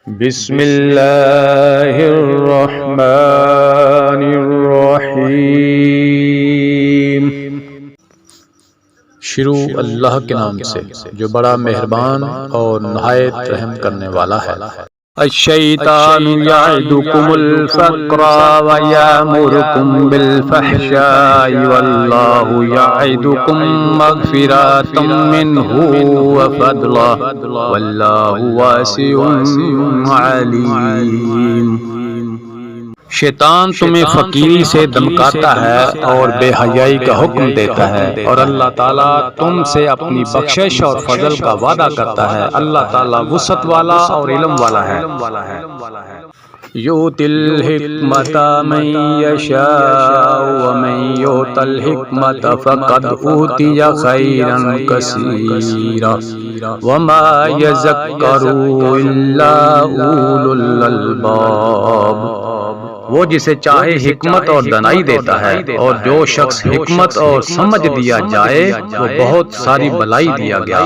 بسم اللہ الرحمن الرحیم۔ شروع اللہ کے نام سے جو بڑا مہربان اور نہایت رحم کرنے والا ہے۔ الشیطان یعدکم الفقر ویامرکم بالفحشاء واللہ یعدکم مغفرۃ منہ وفضلا واللہ واسع علیم۔ شیطان تمہیں فقیری سے دمکاتا ہے اور بے حیائی کا حکم دیتا ہے، اور اللہ تعالیٰ تم سے اپنی بخشش اور فضل کا وعدہ کرتا ہے۔ اللہ تعالیٰ وسعت والا اور علم والا ہے۔ یؤتی الحکمۃ من یشاء ومن یؤت الحکمۃ فقد اوتی خیرا کثیرا وما یذکر الا اولو الالباب۔ وہ جسے چاہے حکمت اور دانائی دیتا ہے، اور جو شخص حکمت اور سمجھ دیا جائے وہ بہت ساری بلائی دیا گیا،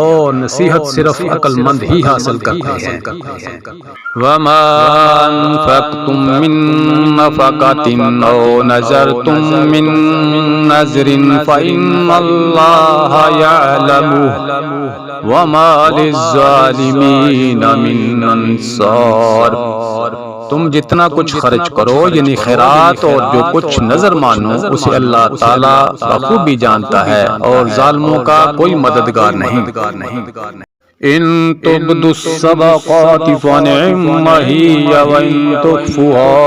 اور نصیحت صرف عقل مند ہی حاصل کرتے ہیں۔ وَمَا أَنفَقْتُم مِّن نَّفَقَةٍ أَوْ نَذَرْتُم مِّن نَّذْرٍ فَإِنَّ اللَّهَ يَعْلَمُهُ وَمَا لِلظَّالِمِينَ مِنْ أَنصَارٍ۔ تم جتنا کچھ خرچ کرو، یعنی خیرات اور جو کچھ نظر مانو، اسے اللہ تعالیٰ بخوبی جانتا ہے، اور ظالموں کا کوئی مددگار نہیں۔ ان تبدوا الصدقات فنعما هي وان تخفوها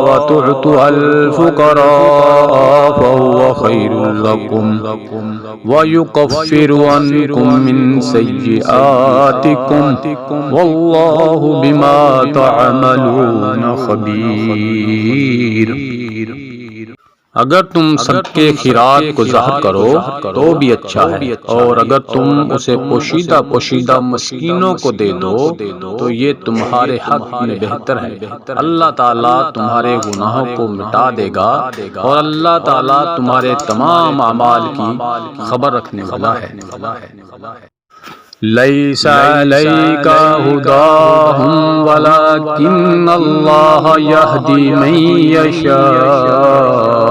وتؤتوها الفقراء فهو خير لكم ويكفر عنكم من سيئاتكم والله بما تعملون خبير۔ اگر تم صدقے خیرات کو ظاہر کرو تو بھی اچھا ہے، اور اگر تم اسے پوشیدہ پوشیدہ مسکینوں کو دے دو تو یہ تمہارے حق میں بہتر ہے۔ اللہ تعالیٰ تمہارے گناہوں کو مٹا دے گا، اور اللہ تعالیٰ تمہارے تمام اعمال کی خبر رکھنے والا ہے۔ لیس علیک ھداھم ولکن اللہ یہدی من یشاء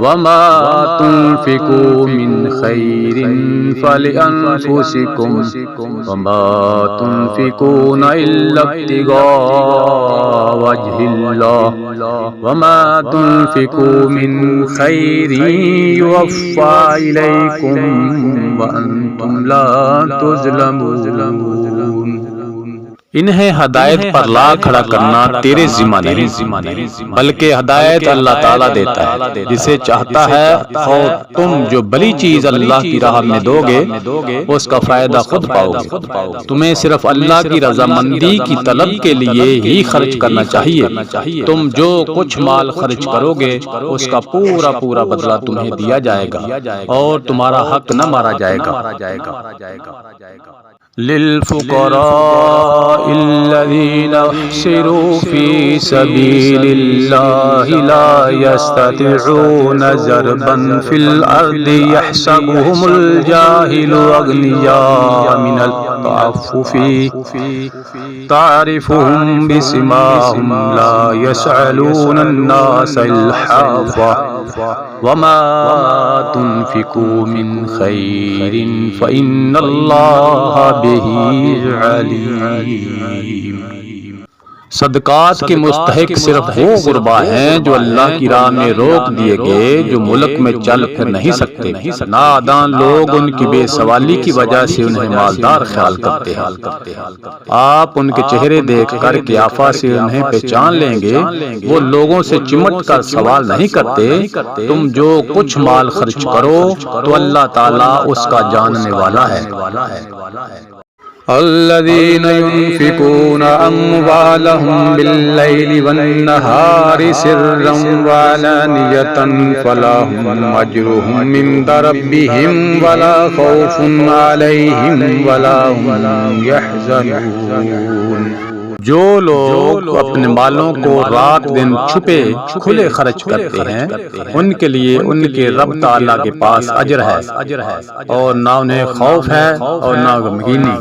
وما تنفقوا من خیر فلأنفسکم وما تنفقون الا ابتغاء وجہ اللہ وما تنفقوا من خیر یوفى الیکم وانتم لا تظلمون۔ انہیں ہدایت پر لا کھڑا کرنا تیرے ذمہ نہیں، بلکہ ہدایت اللہ تعالیٰ دیتا ہے جسے چاہتا ہے، اور تم جو بلی چیز اللہ کی راہ میں دو گے اس کا فائدہ خود پاؤ گے۔ تمہیں صرف اللہ کی رضامندی کی طلب کے لیے ہی خرچ کرنا چاہیے۔ تم جو کچھ مال خرچ کرو گے اس کا پورا پورا بدلہ تمہیں دیا جائے گا، اور تمہارا حق نہ مارا جائے گا۔ للفقراء الذين احصروا في سبيل الله لا يستطيعون ضربا في الأرض يحسبهم الجاهل أغنياء من التعفف تعرفهم بسماهم لا يسألون الناس إلحافا وما تنفقوا من خير فإن الله به علیم۔ صدقات کے مستحق صرف وہ غربا ہیں جو اللہ کی راہ میں روک دیے گئے، جو ملک میں چل پھر نہیں سکتے۔ نادان لوگ ان کی بے سوالی کی وجہ سے انہیں مالدار خیال کرتے ہیں۔ آپ ان کے چہرے دیکھ کر قیافہ سے انہیں پہچان لیں گے، وہ لوگوں سے چمٹ کر سوال نہیں کرتے۔ تم جو کچھ مال خرچ کرو تو اللہ تعالیٰ اس کا جاننے والا ہے۔ الذين ينفقون أموالهم بالليل والنهار سرا وعلانية فلهم أجرهم عند ربهم ولا خوف عليهم ولا هم يحزنون۔ جو لوگ اپنے مالوں کو رات دن چھپے کھلے خرچ کرتے ہیں ان کے لیے ان کے رب تعالیٰ کے پاس اجر ہے، اور نہ انہیں خوف ہے اور نہ غمگینی۔